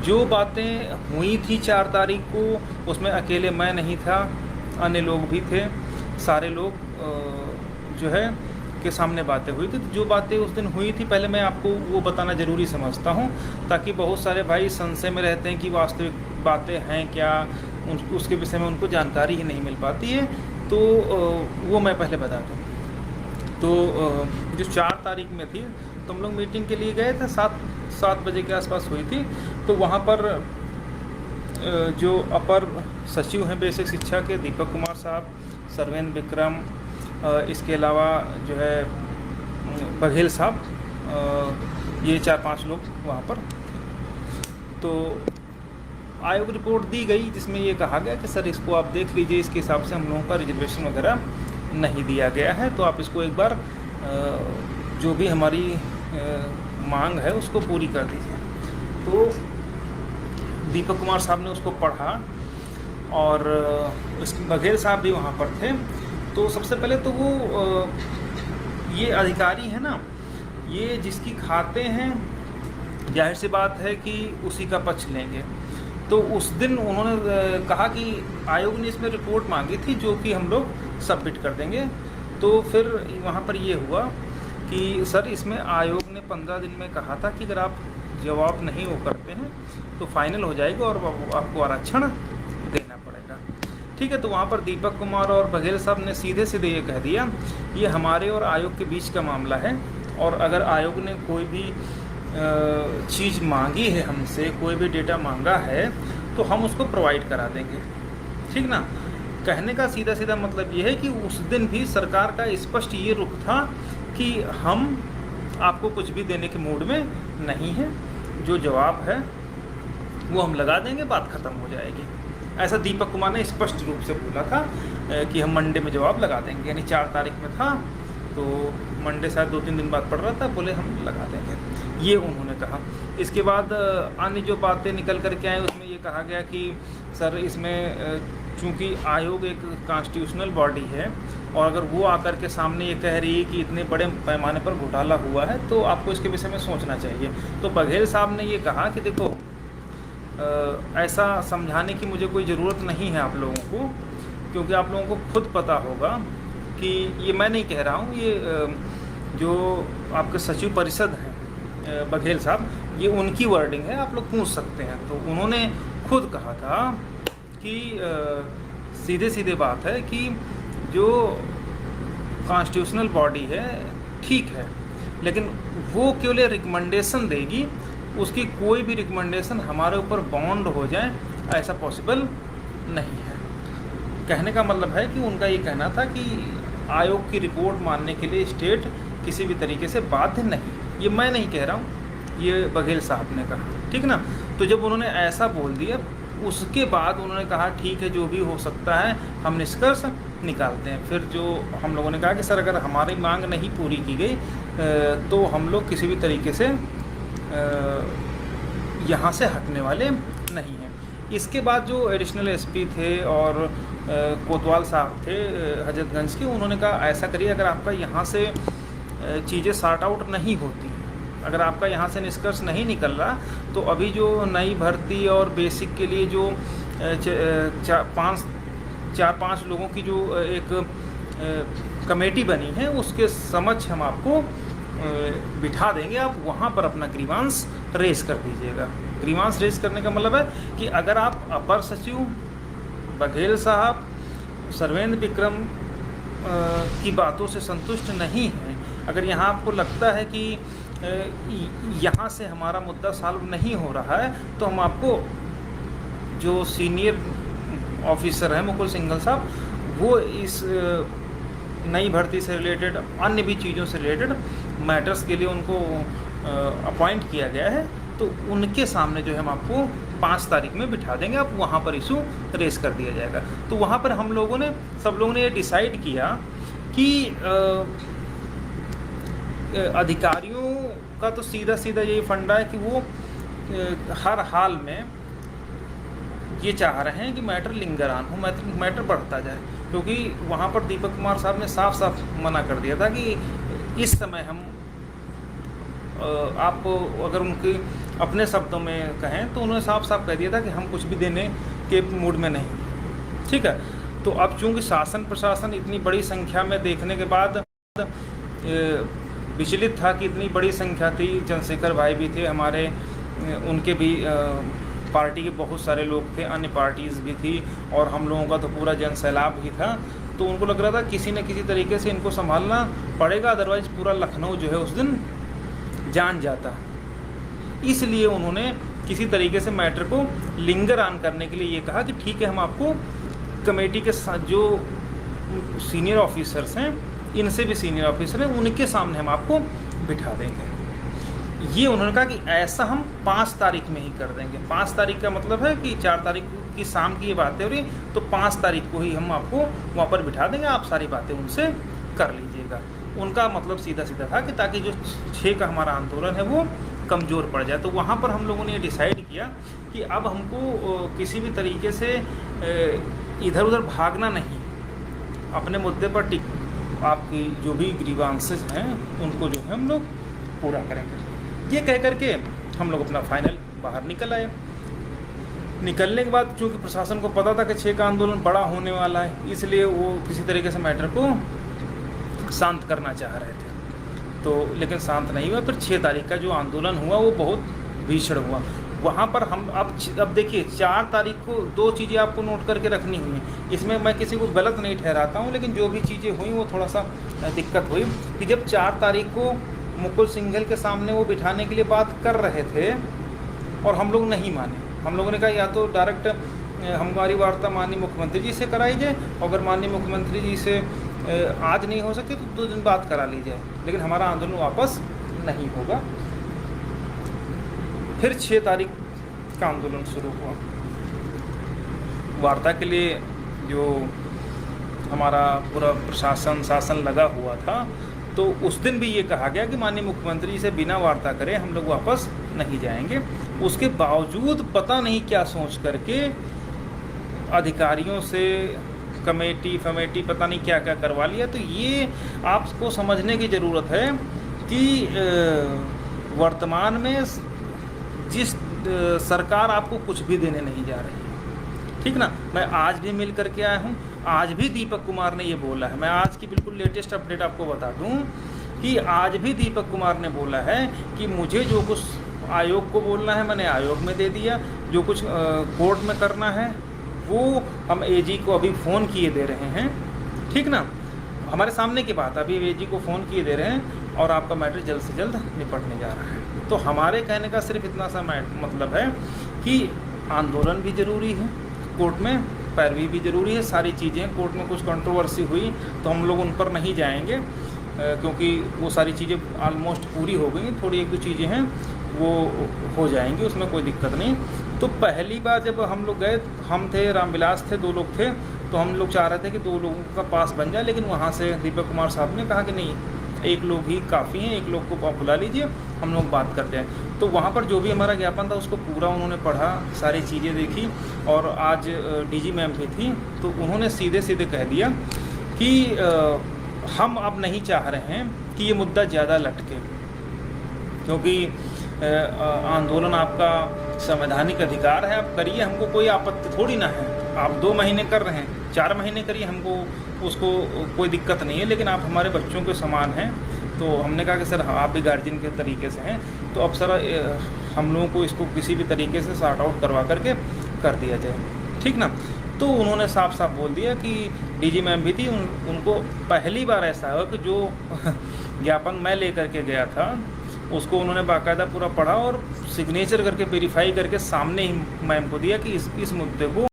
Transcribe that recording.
जो बातें हुई थी 4 तारीख को, उसमें अकेले मैं नहीं था, अन्य लोग भी थे। सारे लोग जो है के सामने बातें हुई थी। तो जो बातें उस दिन हुई थी, पहले मैं आपको वो बताना ज़रूरी समझता हूँ, ताकि बहुत सारे भाई संशय में रहते हैं कि वास्तविक बातें हैं क्या, उसके विषय में उनको जानकारी ही नहीं मिल पाती है। तो वो मैं पहले बता दूँ। तो जो 4 तारीख में थी, तो हम लोग मीटिंग के लिए गए थे, 7 बजे के आसपास हुई थी। तो वहाँ पर जो अपर सचिव हैं बेसिक शिक्षा के, दीपक कुमार साहब, सर्वेंद्र विक्रम, इसके अलावा जो है बघेल साहब, ये 4-5 लोग वहाँ पर। तो आयोग रिपोर्ट दी गई, जिसमें ये कहा गया कि सर इसको आप देख लीजिए, इसके हिसाब से हम लोगों का रिजर्वेशन वगैरह नहीं दिया गया है, तो आप इसको एक बार जो भी हमारी मांग है उसको पूरी कर दीजिए। तो दीपक कुमार साहब ने उसको पढ़ा, और बघेल साहब भी वहाँ पर थे। तो सबसे पहले तो वो ये अधिकारी है ना, ये जिसकी खाते हैं, जाहिर सी बात है कि उसी का पक्ष लेंगे। तो उस दिन उन्होंने कहा कि आयोग ने इसमें रिपोर्ट मांगी थी, जो कि हम लोग सबमिट कर देंगे। तो फिर वहाँ पर ये हुआ कि सर इसमें आयोग ने 15 दिन में कहा था कि अगर आप जवाब नहीं वो करते हैं तो फाइनल हो जाएगा और आपको आरक्षण देना पड़ेगा। ठीक है, तो वहाँ पर दीपक कुमार और बघेल साहब ने सीधे सीधे ये कह दिया, ये हमारे और आयोग के बीच का मामला है, और अगर आयोग ने कोई भी चीज़ मांगी है हमसे, कोई भी डेटा मांगा है, तो हम उसको प्रोवाइड करा देंगे। ठीक ना। कहने का सीधा सीधा मतलब ये है कि उस दिन भी सरकार का स्पष्ट ये रुख था कि हम आपको कुछ भी देने के मूड में नहीं है, जो जवाब है वो हम लगा देंगे, बात ख़त्म हो जाएगी। ऐसा दीपक कुमार ने स्पष्ट रूप से बोला था कि हम मंडे में जवाब लगा देंगे, यानी 4 तारीख में था, तो मंडे शायद 2-3 दिन बाद पड़ रहा था, बोले हम लगा देंगे, ये उन्होंने कहा। इसके बाद अन्य जो बातें निकल कर के आए, उसमें ये कहा गया कि सर इसमें चूँकि आयोग एक कॉन्स्टिट्यूशनल बॉडी है, और अगर वो आकर के सामने ये कह रही है कि इतने बड़े पैमाने पर घोटाला हुआ है, तो आपको इसके विषय में सोचना चाहिए। तो बघेल साहब ने ये कहा कि देखो ऐसा समझाने की मुझे कोई ज़रूरत नहीं है आप लोगों को, क्योंकि आप लोगों को खुद पता होगा कि ये मैं नहीं कह रहा हूँ, ये जो आपके सचिव परिषद हैं बघेल साहब, ये उनकी वर्डिंग है, आप लोग पूछ सकते हैं। तो उन्होंने खुद कहा था कि सीधे सीधे बात है कि जो कॉन्स्टिट्यूशनल बॉडी है ठीक है, लेकिन वो केवल रिकमेंडेशन देगी, उसकी कोई भी रिकमेंडेशन हमारे ऊपर बाउंड हो जाए ऐसा पॉसिबल नहीं है। कहने का मतलब है कि उनका ये कहना था कि आयोग की रिपोर्ट मानने के लिए स्टेट किसी भी तरीके से बाध्य नहीं। ये मैं नहीं कह रहा हूँ, ये बघेल साहब ने कहा, ठीक ना। तो जब उन्होंने ऐसा बोल दिया, उसके बाद उन्होंने कहा ठीक है, जो भी हो सकता है हम निष्कर्ष निकालते हैं। फिर जो हम लोगों ने कहा कि सर अगर हमारी मांग नहीं पूरी की गई तो हम लोग किसी भी तरीके से यहाँ से हटने वाले नहीं हैं। इसके बाद जो एडिशनल एसपी थे और कोतवाल साहब थे हजरतगंज के, उन्होंने कहा ऐसा करिए, अगर आपका यहाँ से चीज़ें सॉर्ट आउट नहीं होती, अगर आपका यहाँ से निष्कर्ष नहीं निकल रहा, तो अभी जो नई भर्ती और बेसिक के लिए जो 4-5 लोगों की जो एक कमेटी बनी है, उसके समक्ष हम आपको बिठा देंगे, आप वहाँ पर अपना ग्रीवांस रेज कर दीजिएगा। ग्रीवांस रेज करने का मतलब है कि अगर आप अपर सचिव बघेल साहब, सर्वेंद्र विक्रम की बातों से संतुष्ट नहीं हैं, अगर यहाँ आपको लगता है कि यहाँ से हमारा मुद्दा सॉल्व नहीं हो रहा है, तो हम आपको जो सीनियर ऑफिसर हैं मुकुल सिंघल साहब, वो इस नई भर्ती से रिलेटेड अन्य भी चीज़ों से रिलेटेड मैटर्स के लिए उनको अपॉइंट किया गया है, तो उनके सामने जो है हम आपको 5 तारीख में बिठा देंगे, आप वहाँ पर इशू रेस कर दिया जाएगा। तो वहाँ पर हम लोगों ने, सब लोगों ने ये डिसाइड किया कि अधिकारियों का तो सीधा सीधा यही फंडा है कि वो हर हाल में ये चाह रहे हैं कि मैटर लिंगरान हो, मैटर बढ़ता जाए, क्योंकि वहाँ पर दीपक कुमार साहब ने साफ साफ मना कर दिया था कि इस समय हम आप अगर उनकी अपने शब्दों में कहें तो उन्होंने साफ साफ कह दिया था कि हम कुछ भी देने के मूड में नहीं। ठीक है, तो अब चूंकि शासन प्रशासन इतनी बड़ी संख्या में देखने के बाद विचलित था कि इतनी बड़ी संख्या थी, चंद्रशेखर भाई भी थे हमारे, उनके भी पार्टी के बहुत सारे लोग थे, अन्य पार्टीज़ भी थी, और हम लोगों का तो पूरा जन सैलाब ही था। तो उनको लग रहा था किसी न किसी तरीके से इनको संभालना पड़ेगा, अदरवाइज पूरा लखनऊ जो है उस दिन जान जाता। इसलिए उन्होंने किसी तरीके से मैटर को लिंगर ऑन करने के लिए ये कहा कि ठीक है, हम आपको कमेटी के साथ जो सीनियर ऑफिसर्स हैं, इनसे भी सीनियर ऑफिसर हैं, उनके सामने हम आपको बिठा देंगे। ये उन्होंने कहा कि ऐसा हम 5 तारीख में ही कर देंगे। 5 तारीख का मतलब है कि 4 तारीख की शाम की ये बातें हो रही, तो 5 तारीख को ही हम आपको वहाँ पर बिठा देंगे, आप सारी बातें उनसे कर लीजिएगा। उनका मतलब सीधा सीधा था कि ताकि जो 6 का हमारा आंदोलन है वो कमज़ोर पड़ जाए। तो वहाँ पर हम लोगों ने ये डिसाइड किया कि अब हमको किसी भी तरीके से इधर उधर भागना नहीं, अपने मुद्दे पर आपकी जो भी ग्रीवांसेस हैं उनको जो है हम लोग पूरा करेंगे। ये कह करके हम लोग अपना फाइनल बाहर निकल आए। निकलने के बाद चूँकि प्रशासन को पता था कि 6 का आंदोलन बड़ा होने वाला है, इसलिए वो किसी तरीके से मैटर को शांत करना चाह रहे थे, तो लेकिन शांत नहीं हुआ। फिर 6 तारीख का जो आंदोलन हुआ वो बहुत भीषण हुआ। वहाँ पर हम अब देखिए 4 तारीख को 2 चीज़ें आपको नोट करके रखनी हुई। इसमें मैं किसी को गलत नहीं ठहराता हूँ, लेकिन जो भी चीज़ें हुई वो थोड़ा सा दिक्कत हुई कि जब 4 तारीख को मुकुल सिंघल के सामने वो बिठाने के लिए बात कर रहे थे और हम लोग नहीं माने। हम लोगों ने कहा या तो डायरेक्ट हमारी वार्ता माननीय मुख्यमंत्री जी से कराई जाए, अगर माननीय मुख्यमंत्री जी से आज नहीं हो सकती तो 2 दिन बाद करा ली जाए, लेकिन हमारा आंदोलन वापस नहीं होगा। फिर 6 तारीख का आंदोलन शुरू हुआ। वार्ता के लिए जो हमारा पूरा प्रशासन शासन लगा हुआ था, तो उस दिन भी ये कहा गया कि माननीय मुख्यमंत्री से बिना वार्ता करे हम लोग वापस नहीं जाएंगे। उसके बावजूद पता नहीं क्या सोच करके अधिकारियों से कमेटी पता नहीं क्या क्या करवा लिया। तो ये आपको समझने की ज़रूरत है कि वर्तमान में जिस सरकार आपको कुछ भी देने नहीं जा रही है, ठीक ना। मैं आज भी मिल करके आया हूँ, आज भी दीपक कुमार ने ये बोला है। मैं आज की बिल्कुल लेटेस्ट अपडेट आपको बता दूँ कि आज भी दीपक कुमार ने बोला है कि मुझे जो कुछ आयोग को बोलना है मैंने आयोग में दे दिया, जो कुछ कोर्ट में करना है वो हम एजी को अभी फ़ोन किए दे रहे हैं, ठीक ना। हमारे सामने की बात, अभी एजी को फ़ोन किए दे रहे हैं और आपका मैटर जल्द से जल्द निपटने जा रहा है। तो हमारे कहने का सिर्फ इतना सा मतलब है कि आंदोलन भी ज़रूरी है, कोर्ट में पैरवी भी ज़रूरी है, सारी चीज़ें। कोर्ट में कुछ कंट्रोवर्सी हुई तो हम लोग उन पर नहीं जाएंगे, क्योंकि वो सारी चीज़ें ऑलमोस्ट पूरी हो गई। थोड़ी 1-2 चीज़ें हैं वो हो जाएंगी, उसमें कोई दिक्कत नहीं। तो पहली बार जब हम लोग गए, हम थे, रामविलास थे, 2 लोग थे, तो हम लोग चाह रहे थे कि 2 लोगों का पास बन जाए, लेकिन वहाँ से दीपक कुमार साहब ने कहा कि नहीं, 1 लोग ही काफ़ी हैं, 1 लोग को आप बुला लीजिए, हम लोग बात करते हैं। तो वहाँ पर जो भी हमारा ज्ञापन था उसको पूरा उन्होंने पढ़ा, सारी चीज़ें देखी, और आज डीजी मैम भी थी, तो उन्होंने सीधे सीधे कह दिया कि हम अब नहीं चाह रहे हैं कि ये मुद्दा ज़्यादा लटके, क्योंकि आंदोलन आपका संवैधानिक अधिकार है, आप करिए, हमको कोई आपत्ति थोड़ी ना है। आप 2 महीने कर रहे हैं, 4 महीने करिए, हमको उसको कोई दिक्कत नहीं है, लेकिन आप हमारे बच्चों के समान हैं। तो हमने कहा कि सर आप भी गार्जियन के तरीके से हैं, तो अब सर हम लोगों को इसको किसी भी तरीके से सॉर्ट आउट करवा करके कर दिया जाए, ठीक ना। तो उन्होंने साफ साफ बोल दिया कि डीजी मैम भी थी, उनको पहली बार ऐसा हुआ कि जो ज्ञापन मैं लेकर के गया था उसको उन्होंने बाकायदा पूरा पढ़ा और सिग्नेचर करके वेरीफाई करके सामने ही मैम को दिया कि इस मुद्दे को